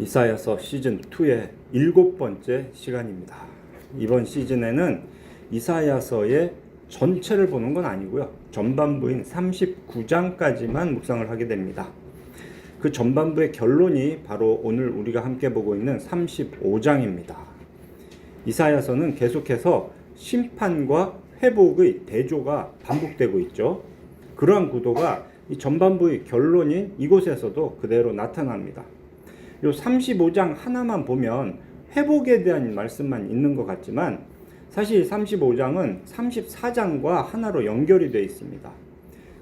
이사야서 시즌2의 7번째 시간입니다. 이번 시즌에는 이사야서의 전체를 보는 건 아니고요. 전반부인 39장까지만 묵상을 하게 됩니다. 그 전반부의 결론이 바로 오늘 우리가 함께 보고 있는 35장입니다. 이사야서는 계속해서 심판과 회복의 대조가 반복되고 있죠. 그러한 구도가 이 전반부의 결론인 이곳에서도 그대로 나타납니다. 요 35장 하나만 보면 회복에 대한 말씀만 있는 것 같지만 사실 35장은 34장과 하나로 연결이 되어 있습니다.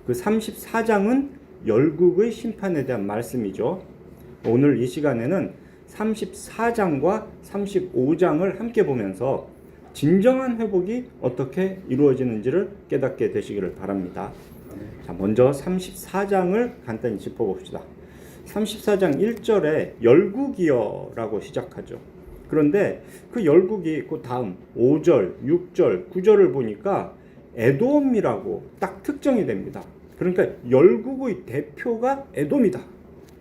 그 34장은 열국의 심판에 대한 말씀이죠. 오늘 이 시간에는 34장과 35장을 함께 보면서 진정한 회복이 어떻게 이루어지는지를 깨닫게 되시기를 바랍니다. 자, 먼저 34장을 간단히 짚어봅시다. 34장 1절에 열국이여라고 시작하죠. 그런데 그 열국이 그 다음 5절, 6절, 9절을 보니까 에돔이라고 딱 특정이 됩니다. 그러니까 열국의 대표가 에돔이다.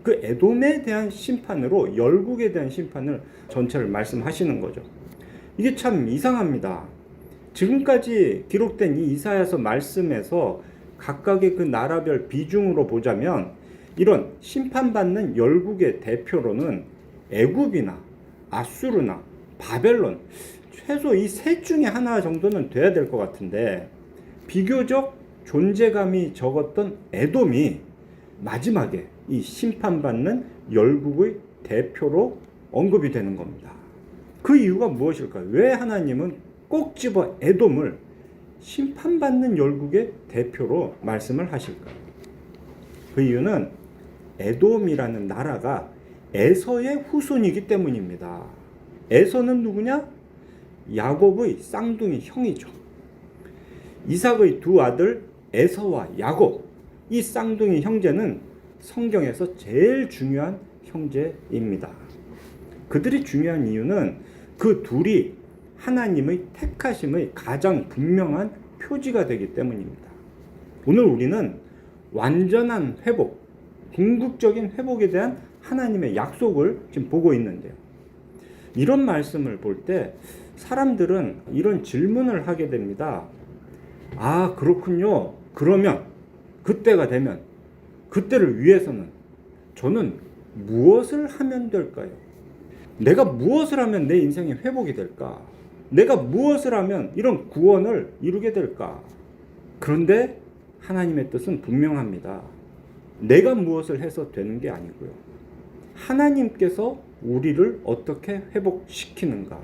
그 에돔에 대한 심판으로 열국에 대한 심판을 전체를 말씀하시는 거죠. 이게 참 이상합니다. 지금까지 기록된 이 이사야서 말씀에서 각각의 그 나라별 비중으로 보자면 이런 심판받는 열국의 대표로는 애굽이나 아수르나 바벨론, 최소 이 셋 중에 하나 정도는 돼야 될 것 같은데 비교적 존재감이 적었던 에돔이 마지막에 이 심판받는 열국의 대표로 언급이 되는 겁니다. 그 이유가 무엇일까요? 왜 하나님은 꼭 집어 에돔을 심판받는 열국의 대표로 말씀을 하실까요? 그 이유는 에돔이라는 나라가 에서의 후손이기 때문입니다. 에서는 누구냐? 야곱의 쌍둥이 형이죠. 이삭의 두 아들 에서와 야곱, 이 쌍둥이 형제는 성경에서 제일 중요한 형제입니다. 그들이 중요한 이유는 그 둘이 하나님의 택하심의 가장 분명한 표지가 되기 때문입니다. 오늘 우리는 완전한 회복, 궁극적인 회복에 대한 하나님의 약속을 지금 보고 있는데요. 이런 말씀을 볼 때 사람들은 이런 질문을 하게 됩니다. 아, 그렇군요. 그러면 그때가 되면 그때를 위해서는 저는 무엇을 하면 될까요? 내가 무엇을 하면 내 인생의 회복이 될까? 내가 무엇을 하면 이런 구원을 이루게 될까? 그런데 하나님의 뜻은 분명합니다. 내가 무엇을 해서 되는 게 아니고요. 하나님께서 우리를 어떻게 회복시키는가.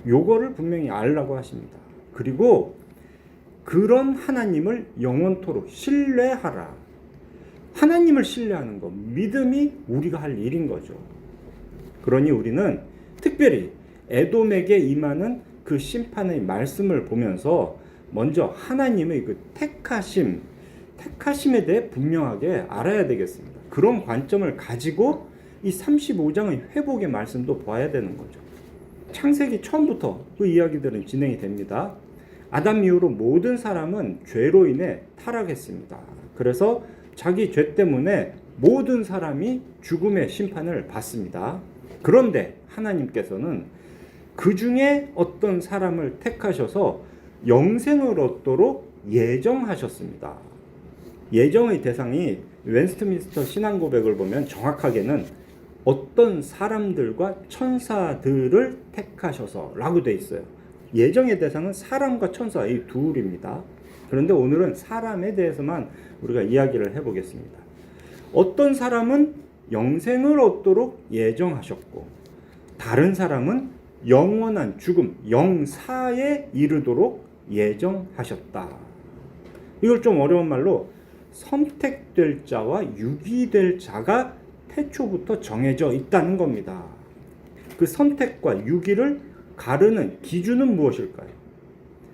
요거를 분명히 알라고 하십니다. 그리고 그런 하나님을 영원토록 신뢰하라. 하나님을 신뢰하는 것, 믿음이 우리가 할 일인 거죠. 그러니 우리는 특별히 에돔에게 임하는 그 심판의 말씀을 보면서 먼저 하나님의 그 택하심에 대해 분명하게 알아야 되겠습니다. 그런 관점을 가지고 이 35장의 회복의 말씀도 봐야 되는 거죠. 창세기 처음부터 그 이야기들은 진행이 됩니다. 아담 이후로 모든 사람은 죄로 인해 타락했습니다. 그래서 자기 죄 때문에 모든 사람이 죽음의 심판을 받습니다. 그런데 하나님께서는 그 중에 어떤 사람을 택하셔서 영생을 얻도록 예정하셨습니다. 예정의 대상이 웨스트민스터 신앙고백을 보면 정확하게는 어떤 사람들과 천사들을 택하셔서 라고 되어 있어요. 예정의 대상은 사람과 천사 이 둘입니다. 그런데 오늘은 사람에 대해서만 우리가 이야기를 해보겠습니다. 어떤 사람은 영생을 얻도록 예정하셨고 다른 사람은 영원한 죽음, 영사에 이르도록 예정하셨다. 이걸 좀 어려운 말로 선택될 자와 유기될 자가 태초부터 정해져 있다는 겁니다. 그 선택과 유기를 가르는 기준은 무엇일까요?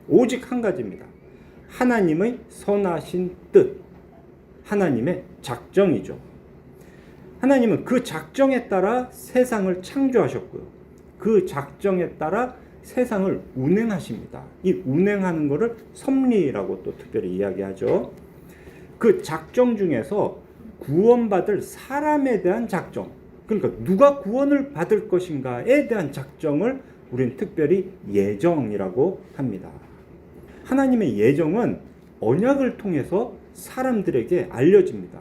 오직 한 가지입니다. 하나님의 선하신 뜻, 하나님의 작정이죠. 하나님은 그 작정에 따라 세상을 창조하셨고요. 그 작정에 따라 세상을 운행하십니다. 이 운행하는 것을 섭리라고 또 특별히 이야기하죠. 그 작정 중에서 구원받을 사람에 대한 작정, 그러니까 누가 구원을 받을 것인가에 대한 작정을 우리는 특별히 예정이라고 합니다. 하나님의 예정은 언약을 통해서 사람들에게 알려집니다.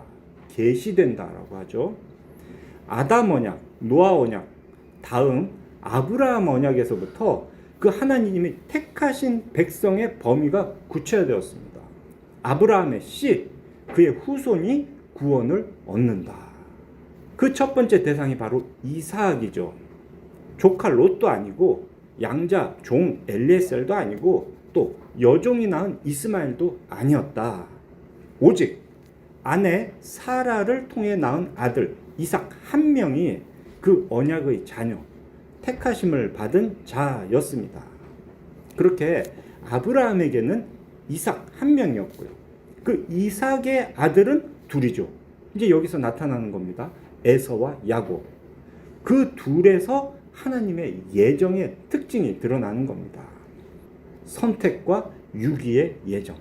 계시된다라고 하죠. 아담 언약, 노아 언약, 다음 아브라함 언약에서부터 그 하나님이 택하신 백성의 범위가 구체화되었습니다. 아브라함의 씨, 그의 후손이 구원을 얻는다. 그 첫 번째 대상이 바로 이삭이죠. 조카 롯도 아니고 양자 종 엘리에셀도 아니고 또 여종이 낳은 이스마엘도 아니었다. 오직 아내 사라를 통해 낳은 아들 이삭 한 명이 그 언약의 자녀, 택하심을 받은 자였습니다. 그렇게 아브라함에게는 이삭 한 명이었고요. 그 이삭의 아들은 둘이죠. 이제 여기서 나타나는 겁니다. 에서와 야곱. 그 둘에서 하나님의 예정의 특징이 드러나는 겁니다. 선택과 유기의 예정.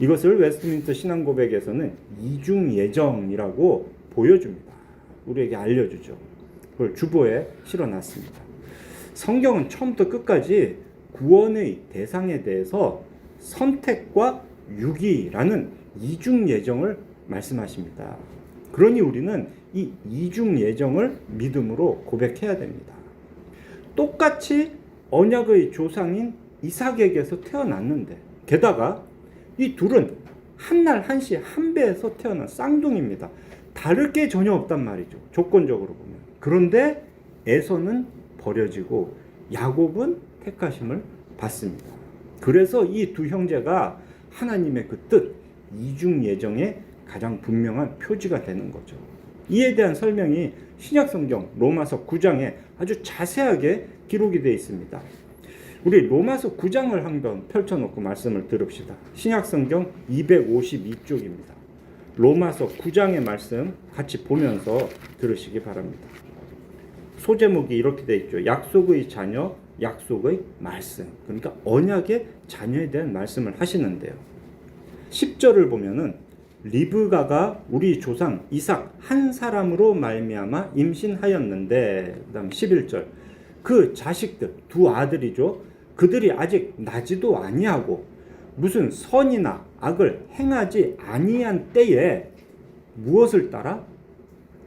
이것을 웨스트민스터 신앙고백에서는 이중 예정이라고 보여줍니다. 우리에게 알려주죠. 그걸 주보에 실어놨습니다. 성경은 처음부터 끝까지 구원의 대상에 대해서 선택과 유기라는 이중 예정을 말씀하십니다. 그러니 우리는 이 이중 예정을 믿음으로 고백해야 됩니다. 똑같이 언약의 조상인 이삭에게서 태어났는데 게다가 이 둘은 한날 한시 한 배에서 태어난 쌍둥이입니다. 다를 게 전혀 없단 말이죠. 조건적으로 보면. 그런데 에서는 버려지고 야곱은 택하심을 받습니다. 그래서 이 두 형제가 하나님의 그 뜻, 이중 예정의 가장 분명한 표지가 되는 거죠. 이에 대한 설명이 신약성경 로마서 9장에 아주 자세하게 기록이 되어 있습니다. 우리 로마서 9장을 한번 펼쳐놓고 말씀을 들읍시다. 신약성경 252쪽입니다. 로마서 9장의 말씀 같이 보면서 들으시기 바랍니다. 소제목이 이렇게 되어 있죠. 약속의 자녀, 약속의 말씀. 그러니까 언약의 자녀에 대한 말씀을 하시는데요. 10절을 보면은 리브가가 우리 조상 이삭 한 사람으로 말미암아 임신하였는데, 그다음 11절 그 자식들 두 아들이죠. 그들이 아직 나지도 아니하고 무슨 선이나 악을 행하지 아니한 때에 무엇을 따라?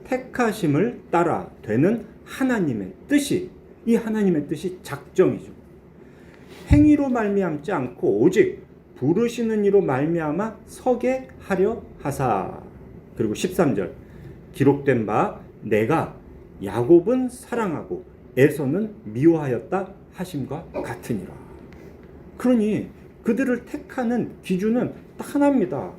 택하심을 따라 되는 하나님의 뜻이, 이 하나님의 뜻이 작정이죠. 행위로 말미암지 않고 오직 부르시는 이로 말미암아 서게 하려 하사. 그리고 13절 기록된 바 내가 야곱은 사랑하고 에서는 미워하였다 하심과 같으니라. 그러니 그들을 택하는 기준은 딱 하나입니다.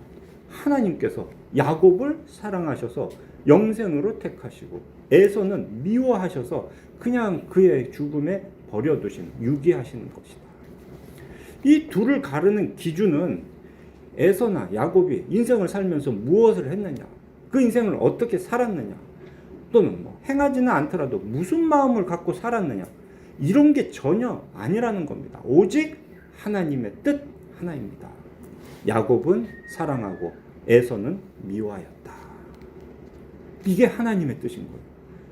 하나님께서 야곱을 사랑하셔서 영생으로 택하시고 에서는 미워하셔서 그냥 그의 죽음에 버려두신, 유기하시는 것이다. 이 둘을 가르는 기준은 에서나 야곱이 인생을 살면서 무엇을 했느냐, 그 인생을 어떻게 살았느냐, 또는 행하지는 않더라도 무슨 마음을 갖고 살았느냐, 이런 게 전혀 아니라는 겁니다. 오직 하나님의 뜻 하나입니다. 야곱은 사랑하고 에서는 미워하였다. 이게 하나님의 뜻인 거예요.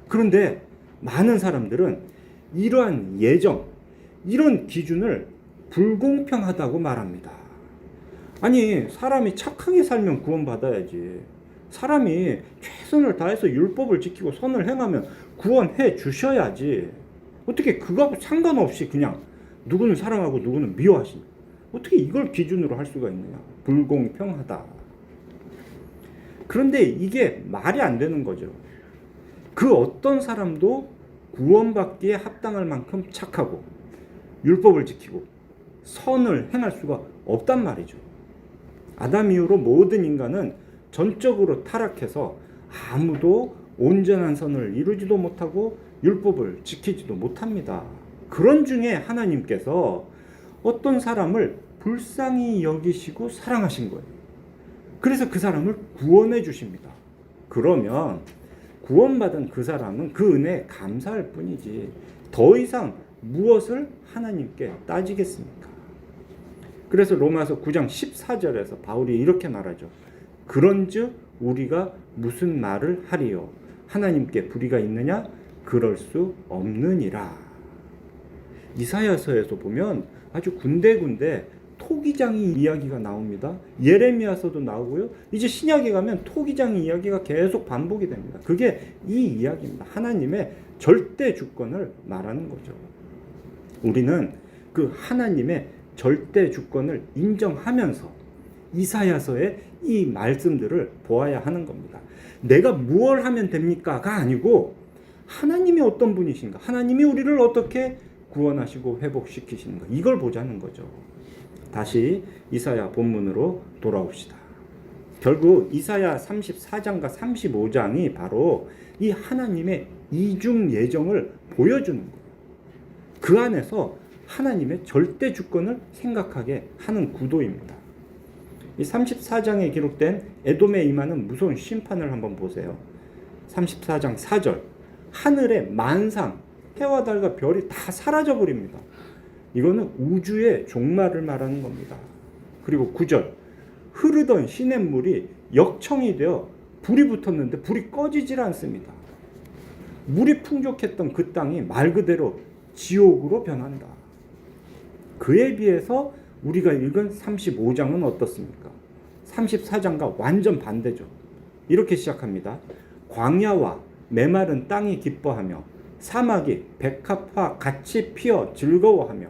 그런데 많은 사람들은 이러한 예정, 이런 기준을 불공평하다고 말합니다. 아니, 사람이 착하게 살면 구원받아야지. 사람이 최선을 다해서 율법을 지키고 선을 행하면 구원해 주셔야지. 어떻게 그거하고 상관없이 그냥 누구는 사랑하고 누구는 미워하시냐. 어떻게 이걸 기준으로 할 수가 있느냐. 불공평하다. 그런데 이게 말이 안 되는 거죠. 그 어떤 사람도 구원받기에 합당할 만큼 착하고 율법을 지키고 선을 행할 수가 없단 말이죠. 아담 이후로 모든 인간은 전적으로 타락해서 아무도 온전한 선을 이루지도 못하고 율법을 지키지도 못합니다. 그런 중에 하나님께서 어떤 사람을 불쌍히 여기시고 사랑하신 거예요. 그래서 그 사람을 구원해 주십니다. 그러면 구원받은 그 사람은 그 은혜에 감사할 뿐이지 더 이상 무엇을 하나님께 따지겠습니까? 그래서 로마서 9장 14절에서 바울이 이렇게 말하죠. 그런즉 우리가 무슨 말을 하리요? 하나님께 불의가 있느냐? 그럴 수 없느니라. 이사야서에서 보면 아주 군데군데 토기장이 이야기가 나옵니다. 예레미야서도 나오고요. 이제 신약에 가면 토기장 이야기가 계속 반복이 됩니다. 그게 이 이야기입니다. 하나님의 절대 주권을 말하는 거죠. 우리는 그 하나님의 절대 주권을 인정하면서 이사야서의 이 말씀들을 보아야 하는 겁니다. 내가 무엇을 하면 됩니까가 아니고 하나님이 어떤 분이신가, 하나님이 우리를 어떻게 구원하시고 회복시키시는가, 이걸 보자는 거죠. 다시 이사야 본문으로 돌아옵시다. 결국 이사야 34장과 35장이 바로 이 하나님의 이중 예정을 보여주는 거예요. 그 안에서 하나님의 절대 주권을 생각하게 하는 구도입니다. 이 34장에 기록된 에돔에 임하는 무서운 심판을 한번 보세요. 34장 4절, 하늘의 만상, 해와 달과 별이 다 사라져 버립니다. 이거는 우주의 종말을 말하는 겁니다. 그리고 9절, 흐르던 시냇물이 역청이 되어 불이 붙었는데 불이 꺼지질 않습니다. 물이 풍족했던 그 땅이 말 그대로 지옥으로 변한다. 그에 비해서 우리가 읽은 35장은 어떻습니까? 34장과 완전 반대죠. 이렇게 시작합니다. 광야와 메마른 땅이 기뻐하며 사막이 백합화 같이 피어 즐거워하며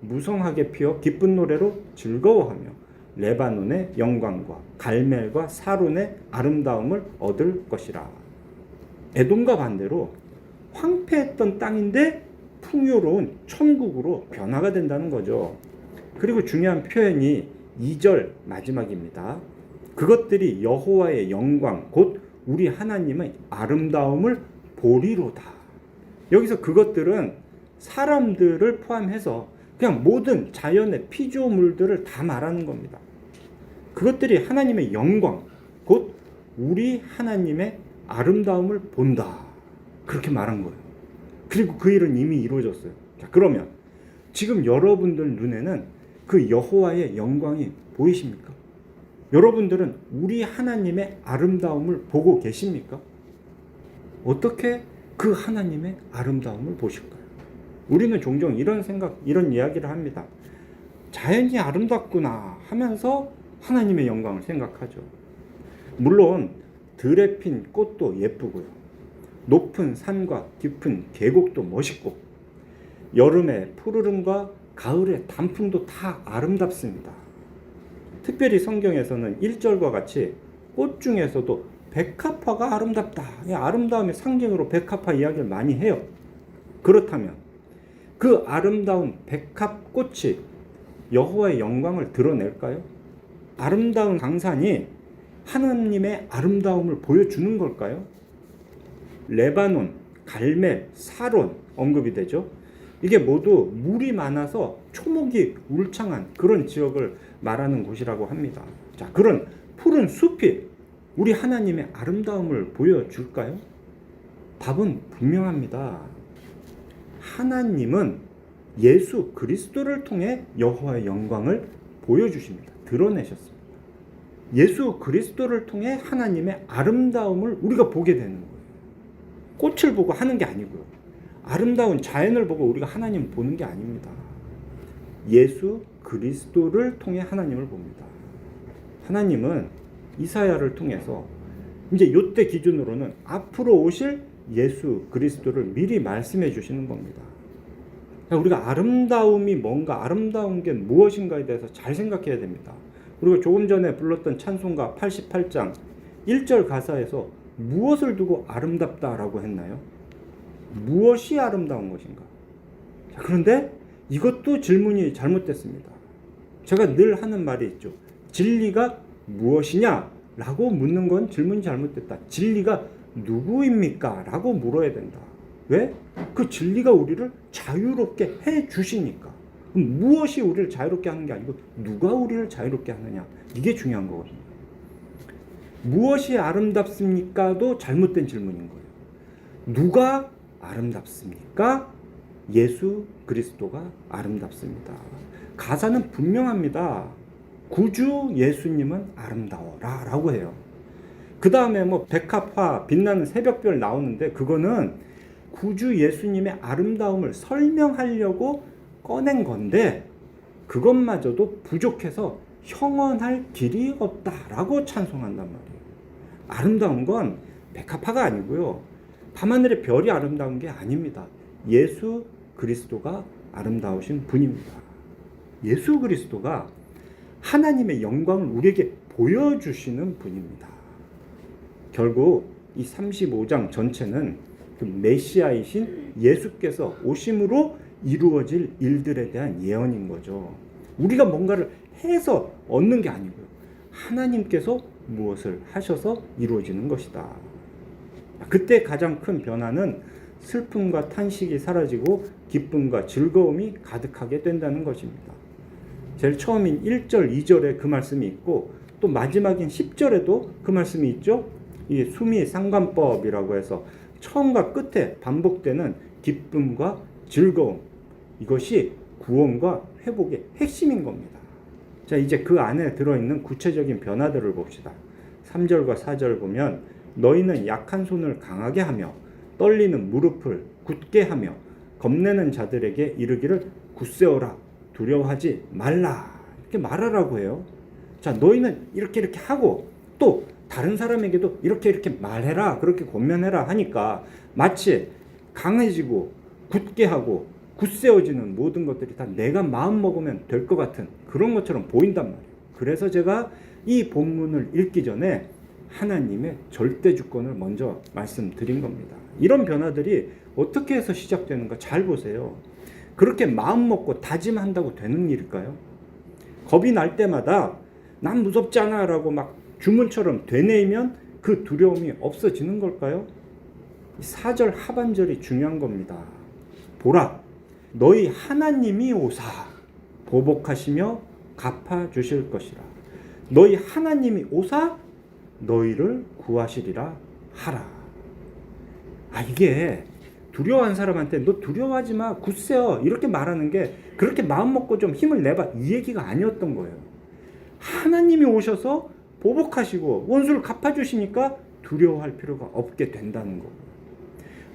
무성하게 피어 기쁜 노래로 즐거워하며 레바논의 영광과 갈멜과 사론의 아름다움을 얻을 것이라. 에돔과 반대로 황폐했던 땅인데 풍요로운 천국으로 변화가 된다는 거죠. 그리고 중요한 표현이 2절 마지막입니다. 그것들이 여호와의 영광 곧 우리 하나님의 아름다움을 보리로다. 여기서 그것들은 사람들을 포함해서 그냥 모든 자연의 피조물들을 다 말하는 겁니다. 그것들이 하나님의 영광 곧 우리 하나님의 아름다움을 본다. 그렇게 말한 거예요. 그리고 그 일은 이미 이루어졌어요. 자, 그러면 지금 여러분들 눈에는 그 여호와의 영광이 보이십니까? 여러분들은 우리 하나님의 아름다움을 보고 계십니까? 어떻게 그 하나님의 아름다움을 보실까요? 우리는 종종 이런 생각, 이런 이야기를 합니다. 자연이 아름답구나 하면서 하나님의 영광을 생각하죠. 물론 들에 핀 꽃도 예쁘고요. 높은 산과 깊은 계곡도 멋있고 여름의 푸르름과 가을의 단풍도 다 아름답습니다. 특별히 성경에서는 1절과 같이 꽃 중에서도 백합화가 아름답다. 이 아름다움의 상징으로 백합화 이야기를 많이 해요. 그렇다면 그 아름다운 백합꽃이 여호와의 영광을 드러낼까요? 아름다운 강산이 하나님의 아름다움을 보여주는 걸까요? 레바논, 갈멜, 사론 언급이 되죠. 이게 모두 물이 많아서 초목이 울창한 그런 지역을 말하는 곳이라고 합니다. 자, 그런 푸른 숲이 우리 하나님의 아름다움을 보여줄까요? 답은 분명합니다. 하나님은 예수 그리스도를 통해 여호와의 영광을 보여주십니다. 드러내셨습니다. 예수 그리스도를 통해 하나님의 아름다움을 우리가 보게 되는 거예요. 꽃을 보고 하는 게 아니고요. 아름다운 자연을 보고 우리가 하나님을 보는 게 아닙니다. 예수 그리스도를 통해 하나님을 봅니다. 하나님은 이사야를 통해서 이제 이때 기준으로는 앞으로 오실 예수 그리스도를 미리 말씀해 주시는 겁니다. 우리가 아름다움이 뭔가, 아름다운 게 무엇인가에 대해서 잘 생각해야 됩니다. 우리가 조금 전에 불렀던 찬송가 88장 1절 가사에서 무엇을 두고 아름답다라고 했나요? 무엇이 아름다운 것인가? 자, 그런데 이것도 질문이 잘못됐습니다. 제가 늘 하는 말이 있죠. 진리가 무엇이냐? 라고 묻는 건 질문이 잘못됐다. 진리가 누구입니까? 라고 물어야 된다. 왜? 그 진리가 우리를 자유롭게 해 주시니까. 무엇이 우리를 자유롭게 하는 게 아니고 누가 우리를 자유롭게 하느냐. 이게 중요한 거거든요. 무엇이 아름답습니까도 잘못된 질문인 거예요. 누가 아름답습니까? 예수 그리스도가 아름답습니다. 가사는 분명합니다. 구주 예수님은 아름다워라 라고 해요. 그 다음에 뭐 백합화, 빛나는 새벽별 나오는데 그거는 구주 예수님의 아름다움을 설명하려고 꺼낸 건데 그것마저도 부족해서 형언할 길이 없다라고 찬송한단 말이에요. 아름다운 건 백합화가 아니고요. 밤하늘의 별이 아름다운 게 아닙니다. 예수 그리스도가 아름다우신 분입니다. 예수 그리스도가 하나님의 영광을 우리에게 보여주시는 분입니다. 결국 이 35장 전체는 그 메시아이신 예수께서 오심으로 이루어질 일들에 대한 예언인 거죠. 우리가 뭔가를 해서 얻는 게 아니고요. 하나님께서 무엇을 하셔서 이루어지는 것이다. 그때 가장 큰 변화는 슬픔과 탄식이 사라지고 기쁨과 즐거움이 가득하게 된다는 것입니다. 제일 처음인 1절, 2절에 그 말씀이 있고 또 마지막인 10절에도 그 말씀이 있죠. 이 수미상관법이라고 해서 처음과 끝에 반복되는 기쁨과 즐거움, 이것이 구원과 회복의 핵심인 겁니다. 자, 이제 그 안에 들어있는 구체적인 변화들을 봅시다. 3절과 4절 보면 너희는 약한 손을 강하게 하며 떨리는 무릎을 굳게 하며 겁내는 자들에게 이르기를 굳세어라, 두려워하지 말라, 이렇게 말하라고 해요. 자, 너희는 이렇게 하고 또 다른 사람에게도 이렇게 말해라, 그렇게 권면해라 하니까 마치 강해지고 굳게 하고 굳세어지는 모든 것들이 다 내가 마음 먹으면 될 것 같은 그런 것처럼 보인단 말이에요. 그래서 제가 이 본문을 읽기 전에 하나님의 절대 주권을 먼저 말씀드린 겁니다. 이런 변화들이 어떻게 해서 시작되는가 잘 보세요. 그렇게 마음 먹고 다짐한다고 되는 일일까요? 겁이 날 때마다 난 무섭지 않아 라고 막 주문처럼 되뇌이면 그 두려움이 없어지는 걸까요? 4절 하반절이 중요한 겁니다. 보라, 너희 하나님이 오사 보복하시며 갚아주실 것이라. 너희 하나님이 오사 너희를 구하시리라 하라. 이게 두려워한 사람한테 너 두려워하지 마, 굳세어, 이렇게 말하는 게 그렇게 마음 먹고 좀 힘을 내봐, 이 얘기가 아니었던 거예요. 하나님이 오셔서 보복하시고 원수를 갚아주시니까 두려워할 필요가 없게 된다는 거고,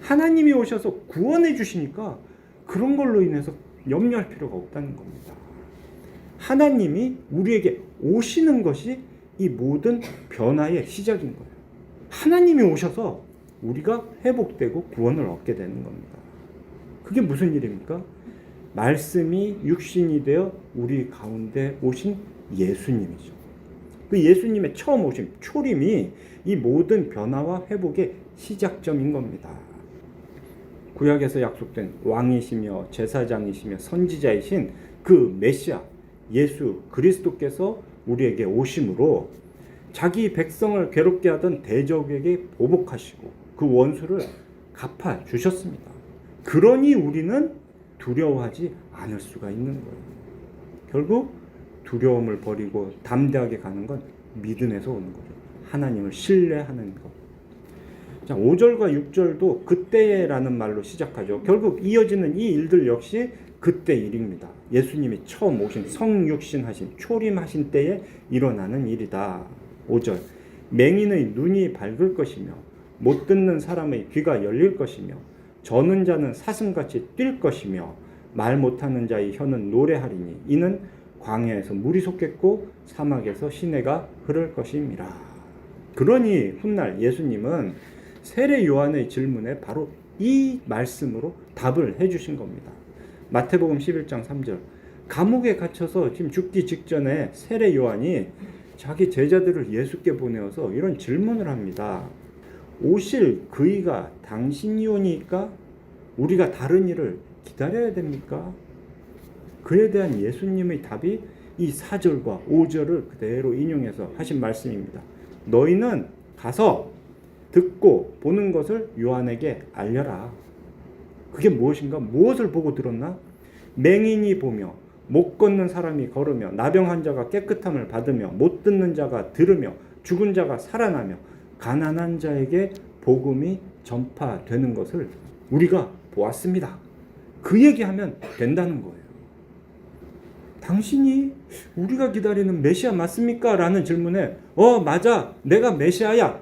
하나님이 오셔서 구원해 주시니까 그런 걸로 인해서 염려할 필요가 없다는 겁니다. 하나님이 우리에게 오시는 것이 이 모든 변화의 시작인 거예요. 하나님이 오셔서 우리가 회복되고 구원을 얻게 되는 겁니다. 그게 무슨 일입니까? 말씀이 육신이 되어 우리 가운데 오신 예수님이죠. 그 예수님의 처음 오심, 초림이 이 모든 변화와 회복의 시작점인 겁니다. 구약에서 약속된 왕이시며 제사장이시며 선지자이신 그 메시아 예수 그리스도께서 우리에게 오심으로 자기 백성을 괴롭게 하던 대적에게 보복하시고 그 원수를 갚아 주셨습니다. 그러니 우리는 두려워하지 않을 수가 있는 거예요. 결국 두려움을 버리고 담대하게 가는 건 믿음에서 오는 거죠. 하나님을 신뢰하는 것. 자, 5절과 6절도 그때라는 말로 시작하죠. 결국 이어지는 이 일들 역시 그때 일입니다. 예수님이 처음 오신 성육신하신 초림하신 때에 일어나는 일이다. 5절, 맹인의 눈이 밝을 것이며 못 듣는 사람의 귀가 열릴 것이며 저는 자는 사슴같이 뛸 것이며 말 못하는 자의 혀는 노래하리니 이는 광야에서 물이 솟겠고 사막에서 시내가 흐를 것임이라. 그러니 훗날 예수님은 세례 요한의 질문에 바로 이 말씀으로 답을 해주신 겁니다. 마태복음 11장 3절, 감옥에 갇혀서 지금 죽기 직전에 세례 요한이 자기 제자들을 예수께 보내어서 이런 질문을 합니다. 오실 그이가 당신이 오니까 우리가 다른 일을 기다려야 됩니까? 그에 대한 예수님의 답이 이 4절과 5절을 그대로 인용해서 하신 말씀입니다. 너희는 가서 듣고 보는 것을 요한에게 알려라. 그게 무엇인가? 무엇을 보고 들었나? 맹인이 보며 못 걷는 사람이 걸으며 나병 환자가 깨끗함을 받으며 못 듣는 자가 들으며 죽은 자가 살아나며 가난한 자에게 복음이 전파되는 것을 우리가 보았습니다. 그 얘기하면 된다는 거예요. 당신이 우리가 기다리는 메시아 맞습니까? 라는 질문에 맞아, 내가 메시아야,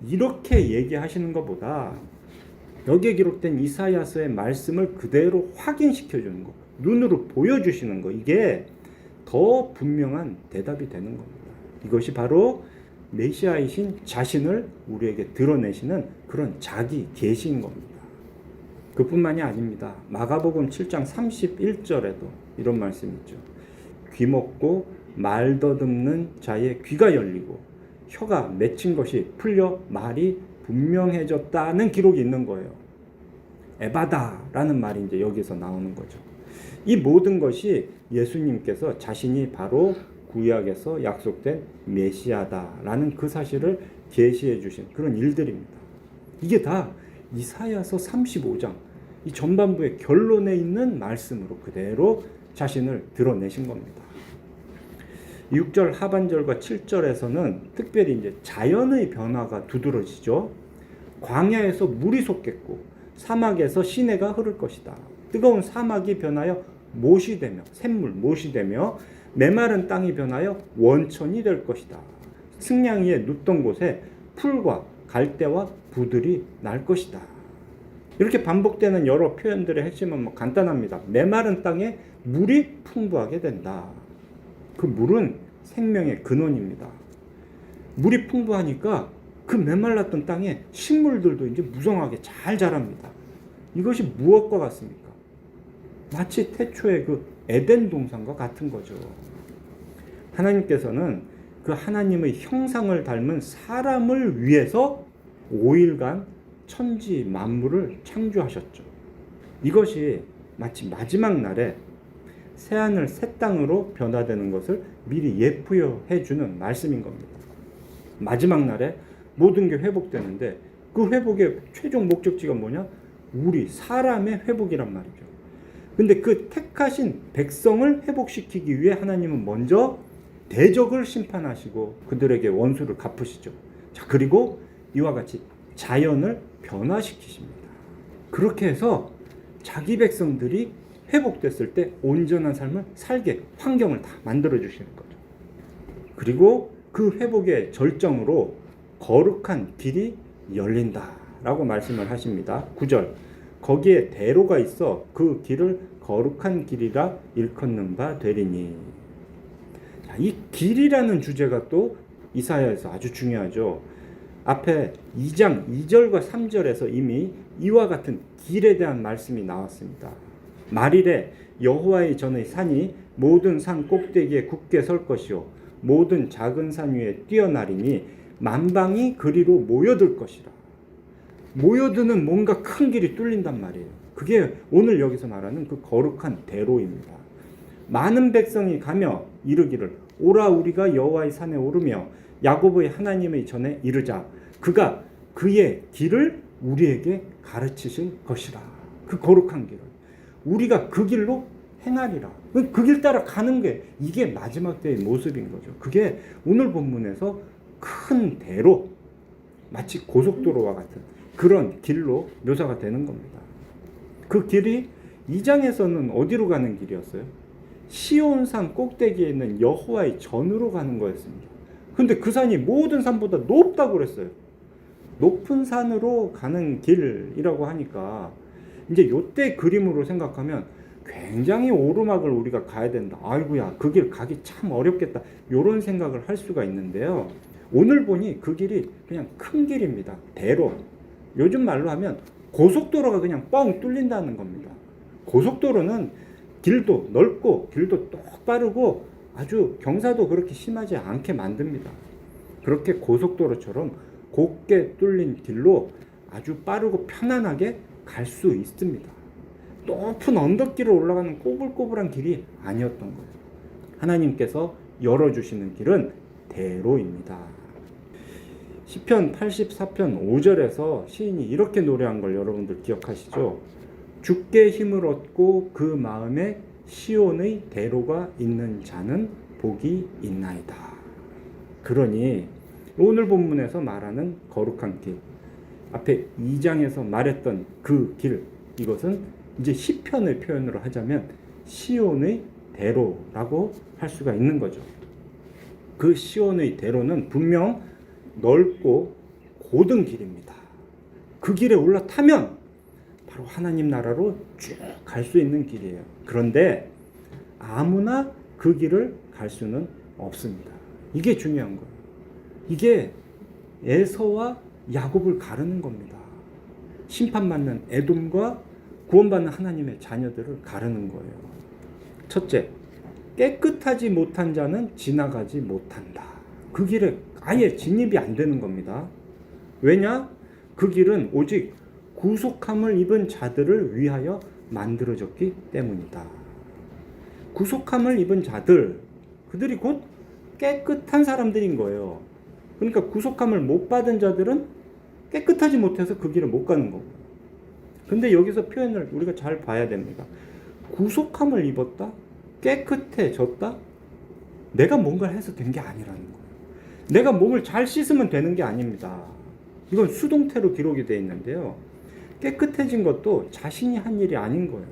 이렇게 얘기하시는 것보다 여기에 기록된 이사야서의 말씀을 그대로 확인시켜 주는 거, 눈으로 보여주시는 거, 이게 더 분명한 대답이 되는 겁니다. 이것이 바로 메시아이신 자신을 우리에게 드러내시는 그런 자기 계시인 겁니다. 그뿐만이 아닙니다. 마가복음 7장 31절에도 이런 말씀이 있죠. 귀먹고 말 더듬는 자의 귀가 열리고 혀가 맺힌 것이 풀려 말이 분명해졌다는 기록이 있는 거예요. 에바다라는 말이 이제 여기서 나오는 거죠. 이 모든 것이 예수님께서 자신이 바로 구약에서 약속된 메시아다라는 그 사실을 계시해 주신 그런 일들입니다. 이게 다 이사야서 35장 이 전반부의 결론에 있는 말씀으로 그대로 자신을 드러내신 겁니다. 6절 하반절과 7절에서는 특별히 이제 자연의 변화가 두드러지죠. 광야에서 물이 솟겠고 사막에서 시내가 흐를 것이다. 뜨거운 사막이 변하여 못이 되며 샘물 못이 되며 메마른 땅이 변하여 원천이 될 것이다. 승냥이 위에 눕던 곳에 풀과 갈대와 부들이 날 것이다. 이렇게 반복되는 여러 표현들의 핵심은 간단합니다. 메마른 땅에 물이 풍부하게 된다. 그 물은 생명의 근원입니다. 물이 풍부하니까 그 메말랐던 땅에 식물들도 이제 무성하게 잘 자랍니다. 이것이 무엇과 같습니까? 마치 태초의 그 에덴 동산과 같은 거죠. 하나님께서는 그 하나님의 형상을 닮은 사람을 위해서 5일간 천지 만물을 창조하셨죠. 이것이 마치 마지막 날에 새하늘 새 땅으로 변화되는 것을 미리 예표해 주는 말씀인 겁니다. 마지막 날에 모든 게 회복되는데 그 회복의 최종 목적지가 뭐냐? 우리 사람의 회복이란 말이죠. 근데 그 택하신 백성을 회복시키기 위해 하나님은 먼저 대적을 심판하시고 그들에게 원수를 갚으시죠. 자, 그리고 이와 같이 자연을 변화시키십니다. 그렇게 해서 자기 백성들이 회복됐을 때 온전한 삶을 살게 환경을 다 만들어 주시는 거죠. 그리고 그 회복의 절정으로 거룩한 길이 열린다라고 말씀을 하십니다. 9절 거기에 대로가 있어 그 길을 거룩한 길이라 일컫는 바 되리니. 자, 이 길이라는 주제가 또 이사야에서 아주 중요하죠. 앞에 2장 2절과 3절에서 이미 이와 같은 길에 대한 말씀이 나왔습니다. 말일에 여호와의 전의 산이 모든 산 꼭대기에 굳게 설 것이요 모든 작은 산 위에 뛰어나리니 만방이 그리로 모여들 것이라. 모여드는 뭔가 큰 길이 뚫린단 말이에요. 그게 오늘 여기서 말하는 그 거룩한 대로입니다. 많은 백성이 가며 이르기를 오라 우리가 여호와의 산에 오르며 야곱의 하나님의 전에 이르자. 그가 그의 길을 우리에게 가르치실 것이라. 그 거룩한 길을 우리가 그 길로 행하리라. 그 길 따라 가는 게 이게 마지막 때의 모습인 거죠. 그게 오늘 본문에서 큰 대로 마치 고속도로와 같은 그런 길로 묘사가 되는 겁니다. 그 길이 2장에서는 어디로 가는 길이었어요? 시온산 꼭대기에 있는 여호와의 전으로 가는 거였습니다. 근데 그 산이 모든 산보다 높다고 그랬어요. 높은 산으로 가는 길이라고 하니까 이제 요때 그림으로 생각하면 굉장히 오르막을 우리가 가야 된다. 아이고야, 그 길 가기 참 어렵겠다. 이런 생각을 할 수가 있는데요. 오늘 보니 그 길이 그냥 큰 길입니다. 대로. 요즘 말로 하면 고속도로가 그냥 뻥 뚫린다는 겁니다. 고속도로는 길도 넓고 길도 똑바르고 아주 경사도 그렇게 심하지 않게 만듭니다. 그렇게 고속도로처럼 곱게 뚫린 길로 아주 빠르고 편안하게 갈 수 있습니다. 높은 언덕길을 올라가는 꼬불꼬불한 길이 아니었던 거예요. 하나님께서 열어주시는 길은 대로입니다. 시편 84편 5절에서 시인이 이렇게 노래한 걸 여러분들 기억하시죠? 주께 힘을 얻고 그 마음에 시온의 대로가 있는 자는 복이 있나이다. 그러니 오늘 본문에서 말하는 거룩한 길, 앞에 2장에서 말했던 그 길, 이것은 이제 시편의 표현으로 하자면 시온의 대로라고 할 수가 있는 거죠. 그 시온의 대로는 분명 넓고 고든 길입니다. 그 길에 올라타면 바로 하나님 나라로 쭉 갈 수 있는 길이에요. 그런데 아무나 그 길을 갈 수는 없습니다. 이게 중요한 거예요. 이게 에서와 야곱을 가르는 겁니다. 심판받는 에돔과 구원받는 하나님의 자녀들을 가르는 거예요. 첫째, 깨끗하지 못한 자는 지나가지 못한다. 그 길에 아예 진입이 안 되는 겁니다. 왜냐? 그 길은 오직 구속함을 입은 자들을 위하여 만들어졌기 때문이다. 구속함을 입은 자들, 그들이 곧 깨끗한 사람들인 거예요. 그러니까 구속함을 못 받은 자들은 깨끗하지 못해서 그 길을 못 가는 거고. 근데 여기서 표현을 우리가 잘 봐야 됩니다. 구속함을 입었다? 깨끗해졌다? 내가 뭔가를 해서 된 게 아니라는 거예요. 내가 몸을 잘 씻으면 되는 게 아닙니다. 이건 수동태로 기록이 되어 있는데요. 깨끗해진 것도 자신이 한 일이 아닌 거예요.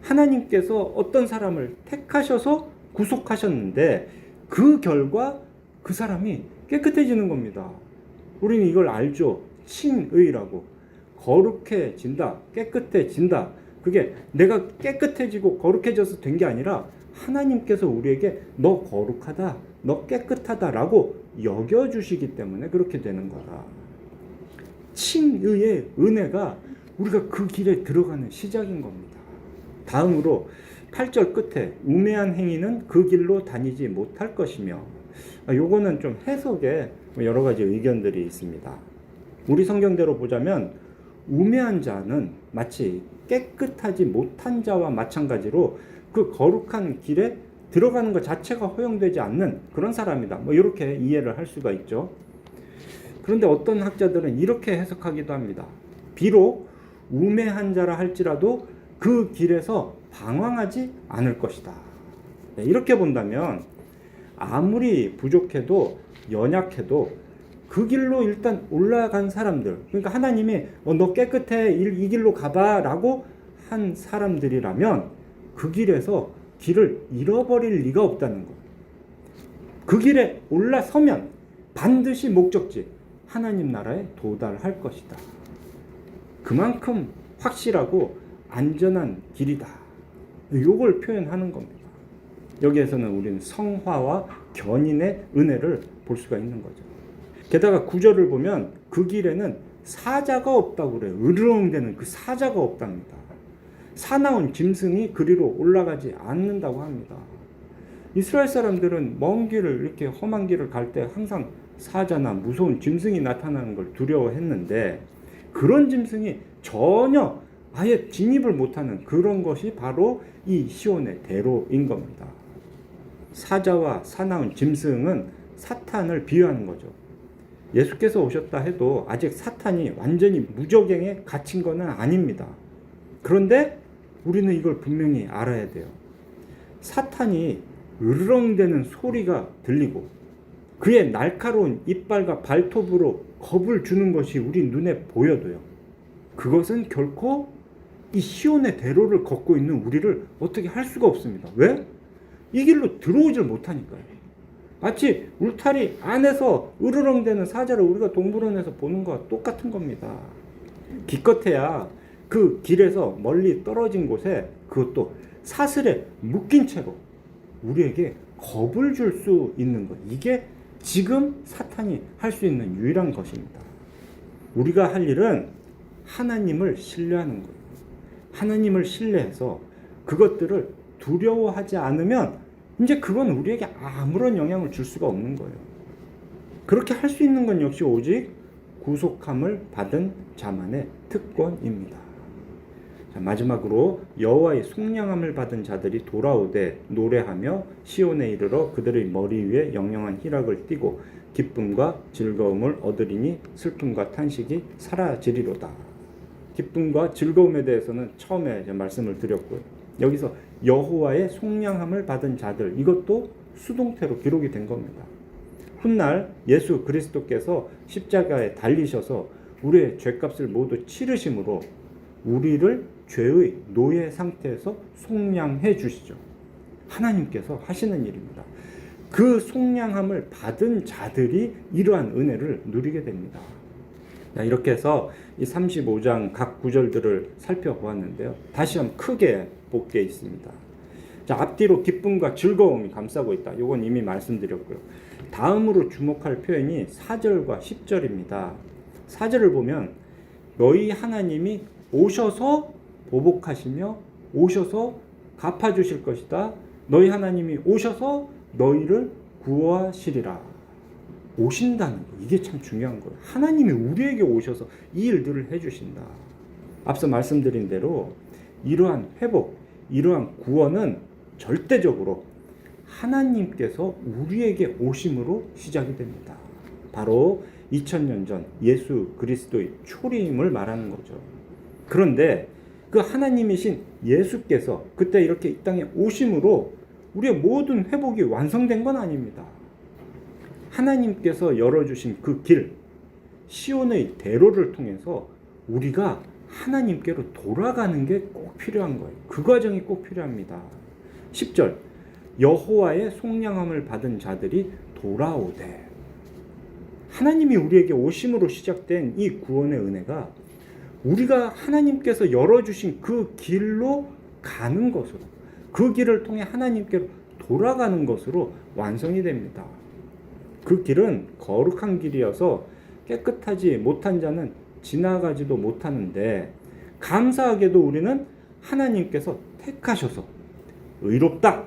하나님께서 어떤 사람을 택하셔서 구속하셨는데 그 결과 그 사람이 깨끗해지는 겁니다. 우리는 이걸 알죠. 칭의라고. 거룩해진다, 깨끗해진다. 그게 내가 깨끗해지고 거룩해져서 된 게 아니라 하나님께서 우리에게 너 거룩하다, 너 깨끗하다라고 여겨주시기 때문에 그렇게 되는 거다. 칭의의 은혜가 우리가 그 길에 들어가는 시작인 겁니다. 다음으로 8절 끝에 우매한 행위는 그 길로 다니지 못할 것이며, 요거는 좀 해석에 여러 가지 의견들이 있습니다. 우리 성경대로 보자면 우매한 자는 마치 깨끗하지 못한 자와 마찬가지로 그 거룩한 길에 들어가는 것 자체가 허용되지 않는 그런 사람이다. 이렇게 이해를 할 수가 있죠. 그런데 어떤 학자들은 이렇게 해석하기도 합니다. 비록 우매한 자라 할지라도 그 길에서 방황하지 않을 것이다. 이렇게 본다면 아무리 부족해도 연약해도 그 길로 일단 올라간 사람들, 그러니까 하나님이 너 깨끗해 이 길로 가봐 라고 한 사람들이라면 그 길에서 길을 잃어버릴 리가 없다는 거예요. 그 길에 올라서면 반드시 목적지 하나님 나라에 도달할 것이다. 그만큼 확실하고 안전한 길이다. 이걸 표현하는 겁니다. 여기에서는 우리는 성화와 견인의 은혜를 볼 수가 있는 거죠. 게다가 구절을 보면 그 길에는 사자가 없다고 그래요. 으르렁대는 그 사자가 없답니다. 사나운 짐승이 그리로 올라가지 않는다고 합니다. 이스라엘 사람들은 먼 길을 이렇게 험한 길을 갈 때 항상 사자나 무서운 짐승이 나타나는 걸 두려워했는데 그런 짐승이 전혀 아예 진입을 못하는 그런 것이 바로 이 시온의 대로인 겁니다. 사자와 사나운 짐승은 사탄을 비유하는 거죠. 예수께서 오셨다 해도 아직 사탄이 완전히 무적행에 갇힌 것은 아닙니다. 그런데 우리는 이걸 분명히 알아야 돼요. 사탄이 으르렁대는 소리가 들리고 그의 날카로운 이빨과 발톱으로 겁을 주는 것이 우리 눈에 보여도요. 그것은 결코 이 시온의 대로를 걷고 있는 우리를 어떻게 할 수가 없습니다. 왜? 이 길로 들어오질 못하니까요. 마치 울타리 안에서 으르렁대는 사자를 우리가 동물원에서 보는 것과 똑같은 겁니다. 기껏해야 그 길에서 멀리 떨어진 곳에 그것도 사슬에 묶인 채로 우리에게 겁을 줄 수 있는 것. 이게 지금 사탄이 할 수 있는 유일한 것입니다. 우리가 할 일은 하나님을 신뢰하는 거예요. 하나님을 신뢰해서 그것들을 두려워하지 않으면 이제 그건 우리에게 아무런 영향을 줄 수가 없는 거예요. 그렇게 할 수 있는 건 역시 오직 구속함을 받은 자만의 특권입니다. 자, 마지막으로 여호와의 속량함을 받은 자들이 돌아오되 노래하며 시온에 이르러 그들의 머리 위에 영영한 희락을 띠고 기쁨과 즐거움을 얻으리니 슬픔과 탄식이 사라지리로다. 기쁨과 즐거움에 대해서는 처음에 말씀을 드렸고요. 여기서 여호와의 속량함을 받은 자들, 이것도 수동태로 기록이 된 겁니다. 훗날 예수 그리스도께서 십자가에 달리셔서 우리의 죄값을 모두 치르심으로 우리를 죄의 노예 상태에서 속량해 주시죠. 하나님께서 하시는 일입니다. 그 속량함을 받은 자들이 이러한 은혜를 누리게 됩니다. 자, 이렇게 해서 이 35장 각 구절들을 살펴보았는데요. 다시 한번 크게 볼게 있습니다. 자, 앞뒤로 기쁨과 즐거움이 감싸고 있다. 이건 이미 말씀드렸고요. 다음으로 주목할 표현이 4절과 10절입니다. 4절을 보면 너희 하나님이 오셔서 보복하시며 오셔서 갚아주실 것이다. 너희 하나님이 오셔서 너희를 구하시리라. 오신다는 거, 이게 참 중요한 거예요. 하나님이 우리에게 오셔서 이 일들을 해주신다. 앞서 말씀드린 대로 이러한 회복, 이러한 구원은 절대적으로 하나님께서 우리에게 오심으로 시작이 됩니다. 바로 2000년 전 예수 그리스도의 초림을 말하는 거죠. 그런데 그 하나님이신 예수께서 그때 이렇게 이 땅에 오심으로 우리의 모든 회복이 완성된 건 아닙니다. 하나님께서 열어주신 그 길, 시온의 대로를 통해서 우리가 하나님께로 돌아가는 게 꼭 필요한 거예요. 그 과정이 꼭 필요합니다. 10절, 여호와의 속량함을 받은 자들이 돌아오되. 하나님이 우리에게 오심으로 시작된 이 구원의 은혜가 우리가 하나님께서 열어주신 그 길로 가는 것으로, 그 길을 통해 하나님께로 돌아가는 것으로 완성이 됩니다. 그 길은 거룩한 길이어서 깨끗하지 못한 자는 지나가지도 못하는데, 감사하게도 우리는 하나님께서 택하셔서 의롭다,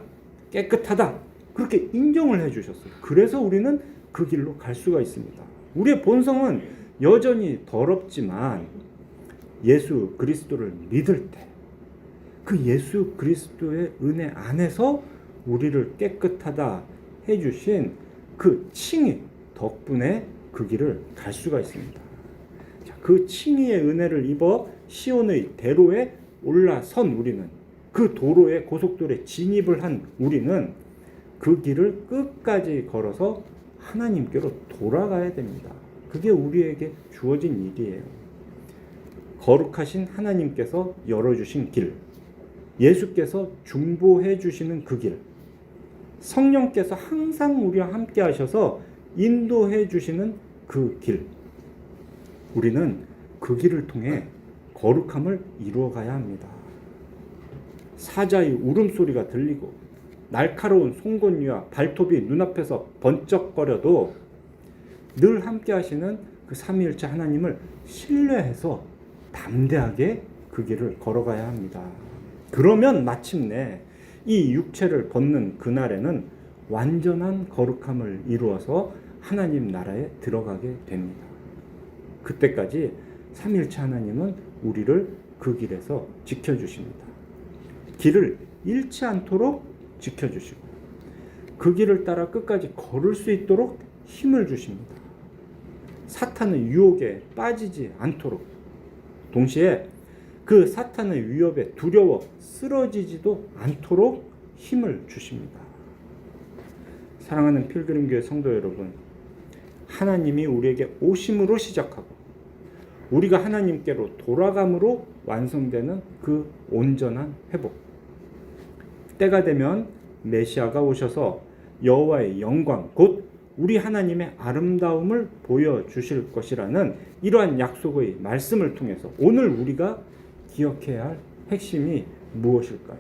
깨끗하다, 그렇게 인정을 해주셨어요. 그래서 우리는 그 길로 갈 수가 있습니다. 우리의 본성은 여전히 더럽지만 예수 그리스도를 믿을 때 그 예수 그리스도의 은혜 안에서 우리를 깨끗하다 해주신 그 칭의 덕분에 그 길을 갈 수가 있습니다. 자, 그 칭의의 은혜를 입어 시온의 대로에 올라선 우리는, 그 도로에, 고속도로에 진입을 한 우리는 그 길을 끝까지 걸어서 하나님께로 돌아가야 됩니다. 그게 우리에게 주어진 일이에요. 거룩하신 하나님께서 열어주신 길, 예수께서 중보해 주시는 그 길, 성령께서 항상 우리와 함께 하셔서 인도해 주시는 그 길, 우리는 그 길을 통해 거룩함을 이루어가야 합니다. 사자의 울음소리가 들리고 날카로운 송곳니와 발톱이 눈앞에서 번쩍거려도 늘 함께 하시는 그 삼위일체 하나님을 신뢰해서 담대하게 그 길을 걸어가야 합니다. 그러면 마침내 이 육체를 벗는 그날에는 완전한 거룩함을 이루어서 하나님 나라에 들어가게 됩니다. 그때까지 삼위일체 하나님은 우리를 그 길에서 지켜주십니다. 길을 잃지 않도록 지켜주시고 그 길을 따라 끝까지 걸을 수 있도록 힘을 주십니다. 사탄의 유혹에 빠지지 않도록, 동시에 그 사탄의 위협에 두려워 쓰러지지도 않도록 힘을 주십니다. 사랑하는 필그림교회 성도 여러분, 하나님이 우리에게 오심으로 시작하고 우리가 하나님께로 돌아감으로 완성되는 그 온전한 회복, 때가 되면 메시아가 오셔서 여호와의 영광, 곧 우리 하나님의 아름다움을 보여주실 것이라는 이러한 약속의 말씀을 통해서 오늘 우리가 기억해야 할 핵심이 무엇일까요?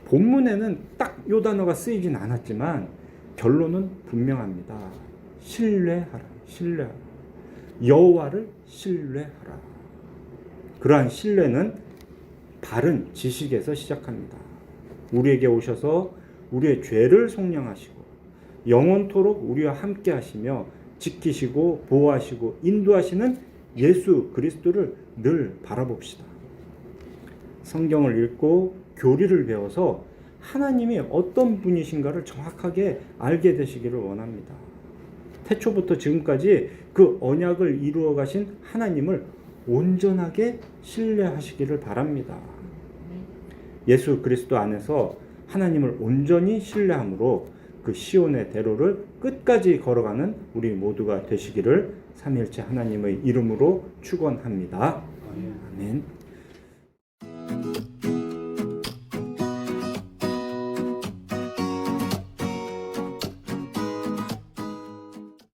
본문에는 딱 이 단어가 쓰이진 않았지만 결론은 분명합니다. 신뢰하라, 신뢰하라. 여호와를 신뢰하라. 그러한 신뢰는 바른 지식에서 시작합니다. 우리에게 오셔서 우리의 죄를 속량하시고 영원토록 우리와 함께 하시며 지키시고 보호하시고 인도하시는 예수 그리스도를 늘 바라봅시다. 성경을 읽고 교리를 배워서 하나님이 어떤 분이신가를 정확하게 알게 되시기를 원합니다. 태초부터 지금까지 그 언약을 이루어 가신 하나님을 온전하게 신뢰하시기를 바랍니다. 예수 그리스도 안에서 하나님을 온전히 신뢰함으로 그 시온의 대로를 끝까지 걸어가는 우리 모두가 되시기를 삼위일체 하나님의 이름으로 축원합니다. 아멘.